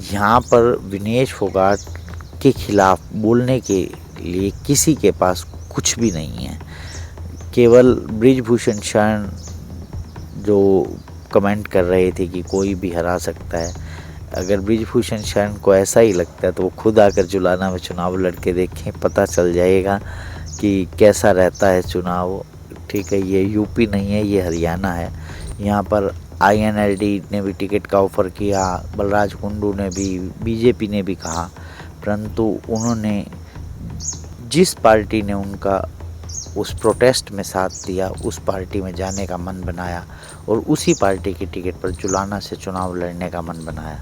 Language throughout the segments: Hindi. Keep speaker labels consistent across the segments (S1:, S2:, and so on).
S1: यहाँ पर विनेश फोगाट के खिलाफ बोलने के लिए किसी के पास कुछ भी नहीं है। केवल बृजभूषण शरण जो कमेंट कर रहे थे कि कोई भी हरा सकता है, अगर बृजभूषण शरण को ऐसा ही लगता है तो वो खुद आकर जुलाना में चुनाव लड़के देखें, पता चल जाएगा कि कैसा रहता है चुनाव। ठीक है, ये यूपी नहीं है, ये हरियाणा है। यहाँ पर आईएनएलडी ने भी टिकट का ऑफ़र किया, बलराज कुंडू ने भी, बीजेपी ने भी कहा, परंतु उन्होंने जिस पार्टी ने उनका उस प्रोटेस्ट में साथ दिया, उस पार्टी में जाने का मन बनाया और उसी पार्टी की टिकट पर जुलाना से चुनाव लड़ने का मन बनाया।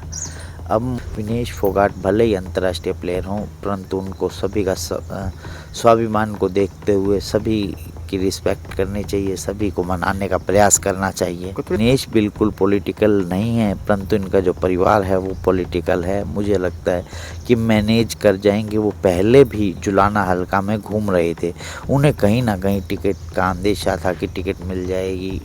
S1: अब विनेश फोगाट भले ही अंतर्राष्ट्रीय प्लेयर हों, परंतु उनको सभी का स्वाभिमान को देखते हुए सभी की रिस्पेक्ट करनी चाहिए, सभी को मनाने का प्रयास करना चाहिए। विनेश बिल्कुल पॉलिटिकल नहीं है, परंतु इनका जो परिवार है वो पॉलिटिकल है। मुझे लगता है कि मैनेज कर जाएंगे। वो पहले भी जुलाना हल्का में घूम रहे थे, उन्हें कहीं ना कहीं टिकट का अंदेशा था कि टिकट मिल जाएगी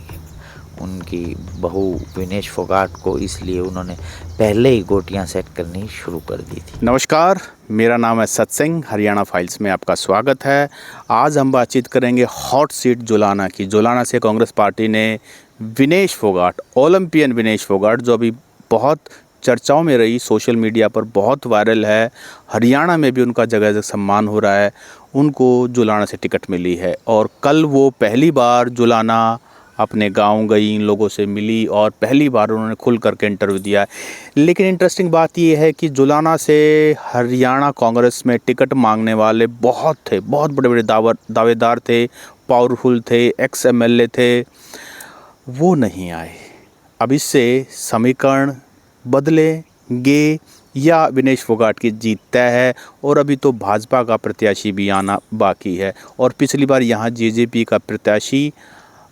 S1: उनकी बहू विनेश फोगाट को, इसलिए उन्होंने पहले ही गोटियां सेट करनी शुरू कर दी थी।
S2: नमस्कार, मेरा नाम है सत्संग। हरियाणा फाइल्स में आपका स्वागत है। आज हम बातचीत करेंगे हॉट सीट जुलाना की। जुलाना से कांग्रेस पार्टी ने विनेश फोगाट, ओलंपियन विनेश फोगाट, जो अभी बहुत चर्चाओं में रही, सोशल मीडिया पर बहुत वायरल है, हरियाणा में भी उनका जगह जगह सम्मान हो रहा है, उनको जुलाना से टिकट मिली है। और कल वो पहली बार जुलाना अपने गांव गई, इन लोगों से मिली और पहली बार उन्होंने खुल करके इंटरव्यू दिया। लेकिन इंटरेस्टिंग बात ये है कि जुलाना से हरियाणा कांग्रेस में टिकट मांगने वाले बहुत थे, बहुत बड़े बड़े दावेदार थे, पावरफुल थे, एक्स एमएलए थे, वो नहीं आए। अब इससे समीकरण बदलेंगे या विनेश फोगाट की जीत तय है। और अभी तो भाजपा का प्रत्याशी भी आना बाकी है। और पिछली बार यहाँ जेजेपी का प्रत्याशी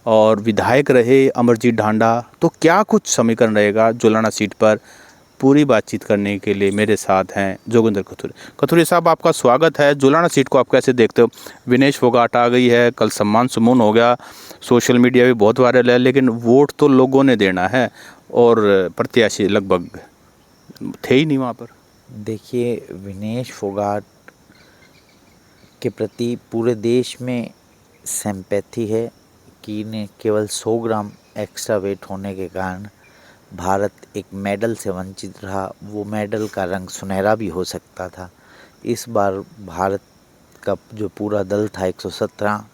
S2: और विधायक रहे अमरजीत ढांडा। तो क्या कुछ समीकरण रहेगा जुलाना सीट पर? पूरी बातचीत करने के लिए मेरे साथ हैं जोगिंदर कथुरिया साहब, आपका स्वागत है। जुलाना सीट को आप कैसे देखते हो? विनेश फोगाट आ गई है, कल सम्मान सुमन हो गया, सोशल मीडिया भी बहुत वायरल है, लेकिन वोट तो लोगों ने देना है और प्रत्याशी लगभग थे ही नहीं वहाँ पर।
S1: देखिए, विनेश फोगाट के प्रति पूरे देश में सिंपैथी है कि इन्हें केवल 100 ग्राम एक्स्ट्रा वेट होने के कारण भारत एक मेडल से वंचित रहा। वो मेडल का रंग सुनहरा भी हो सकता था। इस बार भारत का जो पूरा दल था 117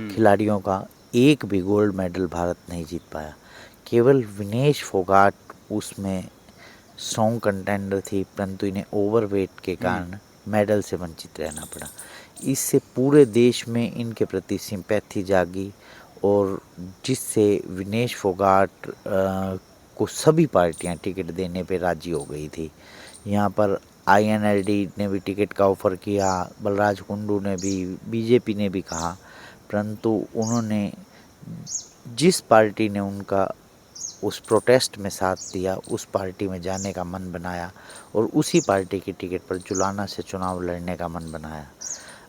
S1: खिलाड़ियों का, एक भी गोल्ड मेडल भारत नहीं जीत पाया। केवल विनेश फोगाट उसमें स्ट्रॉन्ग कंटेंडर थी, परंतु इन्हें ओवरवेट के कारण मेडल से वंचित रहना पड़ा। इससे पूरे देश में इनके प्रति सिंपैथी जागी और जिससे विनेश फोगाट को सभी पार्टियां टिकट देने पे राजी हो गई थी। यहाँ पर आईएनएलडी ने भी टिकट का ऑफ़र किया, बलराज कुंडू ने भी, बीजेपी ने भी कहा, परंतु उन्होंने जिस पार्टी ने उनका उस प्रोटेस्ट में साथ दिया, उस पार्टी में जाने का मन बनाया और उसी पार्टी की टिकट पर जुलाना से चुनाव लड़ने का मन बनाया।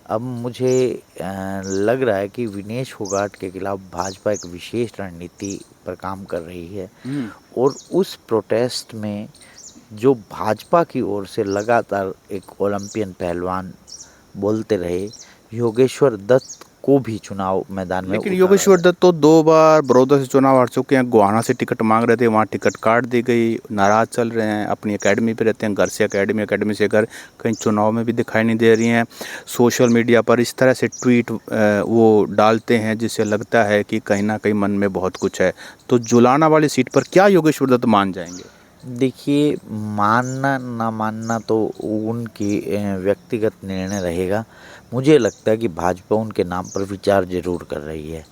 S1: अब मुझे लग रहा है कि विनेश फोगाट के खिलाफ भाजपा एक विशेष रणनीति पर काम कर रही है और उस प्रोटेस्ट में जो भाजपा की ओर से लगातार एक ओलंपियन पहलवान बोलते रहे, योगेश्वर दत्त को भी चुनाव मैदान में
S2: लेकिन योगेश्वर दत्त तो 2 बार बड़ौदा से चुनाव हार चुके हैं। गोहाना से टिकट मांग रहे थे, वहाँ टिकट काट दी गई, नाराज चल रहे हैं, अपनी एकेडमी पे रहते हैं, घर से एकेडमी, एकेडमी से घर, कहीं चुनाव में भी दिखाई नहीं दे रही हैं। सोशल मीडिया पर इस तरह से ट्वीट वो डालते हैं जिससे लगता है कि कहीं ना कहीं मन में बहुत कुछ है। तो जुलाना वाली सीट पर क्या योगेश्वर दत्त मान जाएंगे?
S1: देखिए, मानना ना मानना तो उनकी व्यक्तिगत निर्णय रहेगा। मुझे लगता है कि भाजपा उनके नाम पर विचार जरूर कर रही है।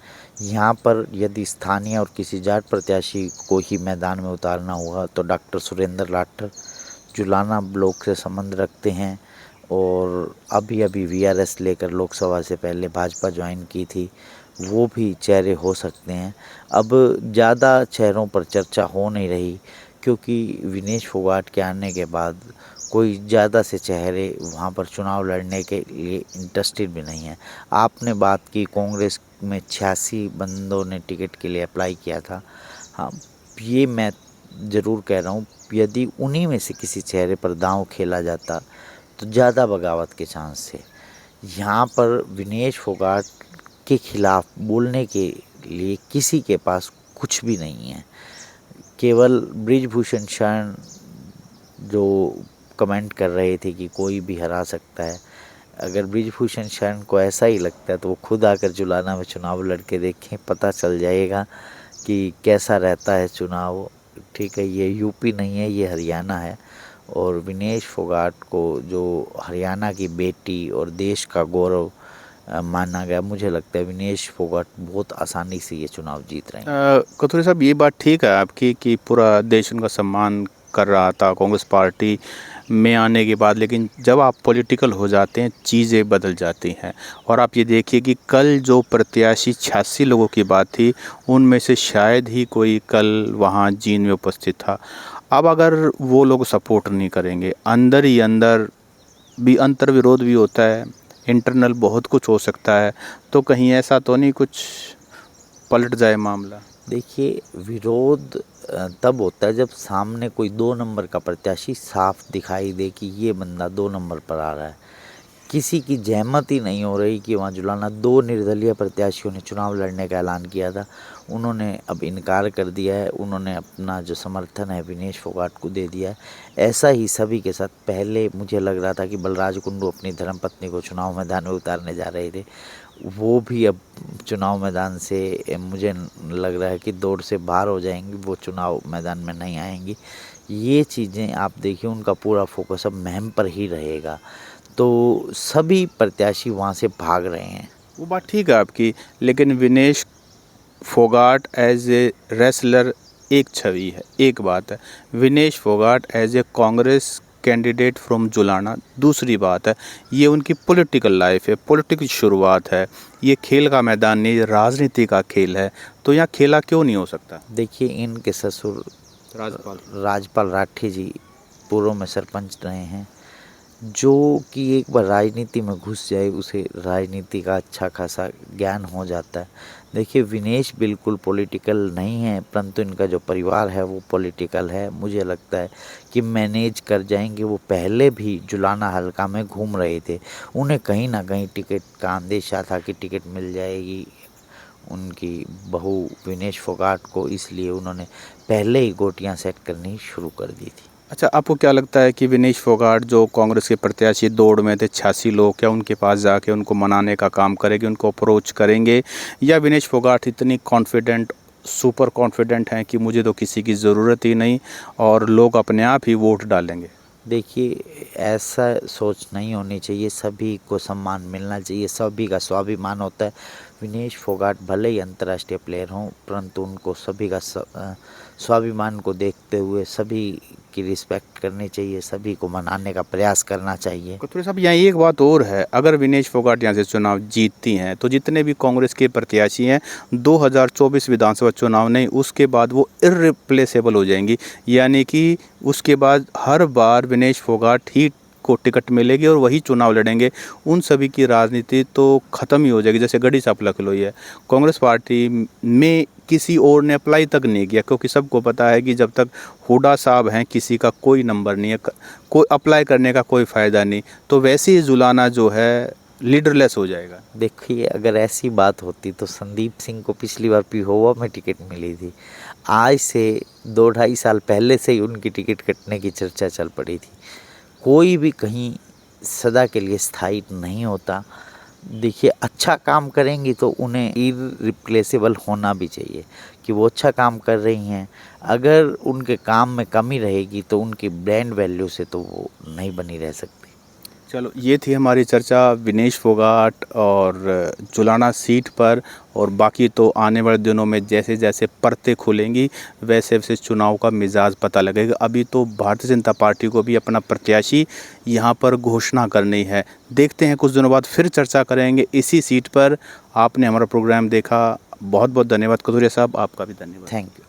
S1: यहाँ पर यदि स्थानीय और किसी जाट प्रत्याशी को ही मैदान में उतारना हुआ तो डॉक्टर सुरेंद्र लाठर जुलाना ब्लॉक से संबंध रखते हैं और अभी अभी वीआरएस लेकर लोकसभा से पहले भाजपा ज्वाइन की थी, वो भी चेहरे हो सकते हैं। अब ज़्यादा चेहरों पर चर्चा हो नहीं रही क्योंकि विनेश फोगाट के आने के बाद कोई ज़्यादा से चेहरे वहाँ पर चुनाव लड़ने के लिए इंटरेस्टेड भी नहीं है। आपने बात की कांग्रेस में 86 बंदों ने टिकट के लिए अप्लाई किया था। हाँ, ये मैं ज़रूर कह रहा हूँ, यदि उन्हीं में से किसी चेहरे पर दांव खेला जाता तो ज़्यादा बगावत के चांस थे। यहाँ पर विनेश फोगाट के खिलाफ बोलने के लिए किसी के पास कुछ भी नहीं है। केवल बृजभूषण शरण जो कमेंट कर रहे थे कि कोई भी हरा सकता है, अगर बृजभूषण शरण को ऐसा ही लगता है तो वो खुद आकर जुलाना में चुनाव लड़के देखें, पता चल जाएगा कि कैसा रहता है चुनाव। ठीक है, ये यूपी नहीं है, ये हरियाणा है, और विनेश फोगाट को जो हरियाणा की बेटी और देश का गौरव माना गया, मुझे लगता है विनेश फोगाट बहुत आसानी से ये चुनाव जीत रहे हैं।
S2: कथुरी साहब, ये बात ठीक है आपकी कि पूरा देश उनका सम्मान कर रहा था कांग्रेस पार्टी में आने के बाद, लेकिन जब आप पॉलिटिकल हो जाते हैं चीज़ें बदल जाती हैं। और आप ये देखिए कि कल जो प्रत्याशी 86 लोगों की बात थी, उनमें से शायद ही कोई कल वहाँ जींद में उपस्थित था। अब अगर वो लोग सपोर्ट नहीं करेंगे, अंदर ही अंदर भी अंतर विरोध भी होता है, इंटरनल बहुत कुछ हो सकता है, तो कहीं ऐसा तो नहीं कुछ पलट जाए मामला?
S1: देखिए, विरोध तब होता है जब सामने कोई 2 नंबर का प्रत्याशी साफ दिखाई दे कि ये बंदा 2 नंबर पर आ रहा है। किसी की जहमत ही नहीं हो रही कि वहाँ जुलाना 2 निर्दलीय प्रत्याशियों ने चुनाव लड़ने का ऐलान किया था, उन्होंने अब इनकार कर दिया है, उन्होंने अपना जो समर्थन है विनेश फोगाट को दे दिया है। ऐसा ही सभी के साथ पहले मुझे लग रहा था कि बलराज कुंडू अपनी धर्मपत्नी को चुनाव मैदान में उतारने जा रहे थे, वो भी अब चुनाव मैदान से मुझे लग रहा है कि दौड़ से बाहर हो जाएंगी, वो चुनाव मैदान में नहीं आएंगी। ये चीज़ें आप देखिए, उनका पूरा फोकस अब मुहिम पर ही रहेगा, तो सभी प्रत्याशी वहाँ से भाग रहे हैं।
S2: वो बात ठीक है आपकी, लेकिन Vinesh Phogat as a wrestler एक छवि है, एक बात है। Vinesh Phogat as a Congress candidate from Julana दूसरी बात है। ये उनकी पॉलिटिकल लाइफ है, पॉलिटिक्स की शुरुआत है, ये खेल का मैदान नहीं, राजनीति का खेल है, तो यहाँ खेला क्यों नहीं हो सकता?
S1: देखिए, इनके ससुर राजपाल राठी जी पूर्व में सरपंच रहे हैं, जो कि एक बार राजनीति में घुस जाए उसे राजनीति का अच्छा खासा ज्ञान हो जाता है। देखिए, विनेश बिल्कुल पॉलिटिकल नहीं है, परंतु इनका जो परिवार है वो पॉलिटिकल है। मुझे लगता है कि मैनेज कर जाएंगे। वो पहले भी जुलाना हल्का में घूम रहे थे, उन्हें कहीं ना कहीं टिकट का अंदेशा था कि टिकट मिल जाएगी उनकी बहू विनेश फोगाट को, इसलिए उन्होंने पहले ही गोटियां सेट करनी शुरू कर दी थी।
S2: अच्छा, आपको क्या लगता है कि विनेश फोगाट जो कांग्रेस के प्रत्याशी दौड़ में थे 86 लोग, क्या उनके पास जाके उनको मनाने का काम करेंगे, उनको अप्रोच करेंगे, या विनेश फोगाट इतनी कॉन्फिडेंट, सुपर कॉन्फिडेंट हैं कि मुझे तो किसी की ज़रूरत ही नहीं और लोग अपने आप ही वोट डालेंगे?
S1: देखिए, ऐसा सोच नहीं होनी चाहिए, सभी को सम्मान मिलना चाहिए, सभी का स्वाभिमान होता है। विनेश फोगाट भले ही अंतर्राष्ट्रीय प्लेयर हों, परंतु उनको सभी का स्वाभिमान को देखते हुए सभी की रिस्पेक्ट करनी चाहिए, सभी को मनाने का प्रयास करना चाहिए।
S2: कथुरी साहब, यहाँ एक बात और है, अगर विनेश फोगाट यहाँ से चुनाव जीतती हैं तो जितने भी कांग्रेस के प्रत्याशी हैं 2024 विधानसभा चुनाव नहीं, उसके बाद वो इररिप्लेसेबल हो जाएंगी, यानी कि उसके बाद हर बार विनेश फोगाट ही को टिकट मिलेगी और वही चुनाव लड़ेंगे। उन सभी की राजनीति तो ख़त्म ही हो जाएगी, जैसे गढ़ी चापला खिलोई है। कांग्रेस पार्टी में किसी और ने अप्लाई तक नहीं किया, क्योंकि सबको पता है कि जब तक हुड्डा साहब हैं किसी का कोई नंबर नहीं है, कोई अप्लाई करने का कोई फ़ायदा नहीं, तो वैसे ही जुलाना जो है लीडरलेस हो जाएगा।
S1: देखिए, अगर ऐसी बात होती तो संदीप सिंह को पिछली बार पिहोवा में टिकट मिली थी, आज से 2-2.5 साल पहले से ही उनकी टिकट कटने की चर्चा चल पड़ी थी। कोई भी कहीं सदा के लिए स्थायी नहीं होता। देखिए, अच्छा काम करेंगी तो उन्हें इररिप्लेसेबल होना भी चाहिए कि वो अच्छा काम कर रही हैं। अगर उनके काम में कमी रहेगी तो उनकी ब्रांड वैल्यू से तो वो नहीं बनी रह सकती।
S2: चलो, ये थी हमारी चर्चा विनेश फोगाट और जुलाना सीट पर, और बाकी तो आने वाले दिनों में जैसे जैसे परतें खुलेंगी वैसे वैसे चुनाव का मिजाज पता लगेगा। अभी तो भारतीय जनता पार्टी को भी अपना प्रत्याशी यहाँ पर घोषणा करनी है। देखते हैं, कुछ दिनों बाद फिर चर्चा करेंगे इसी सीट पर। आपने हमारा प्रोग्राम देखा, बहुत बहुत धन्यवाद कथुरिया साहब, आपका भी धन्यवाद।
S1: Thank you.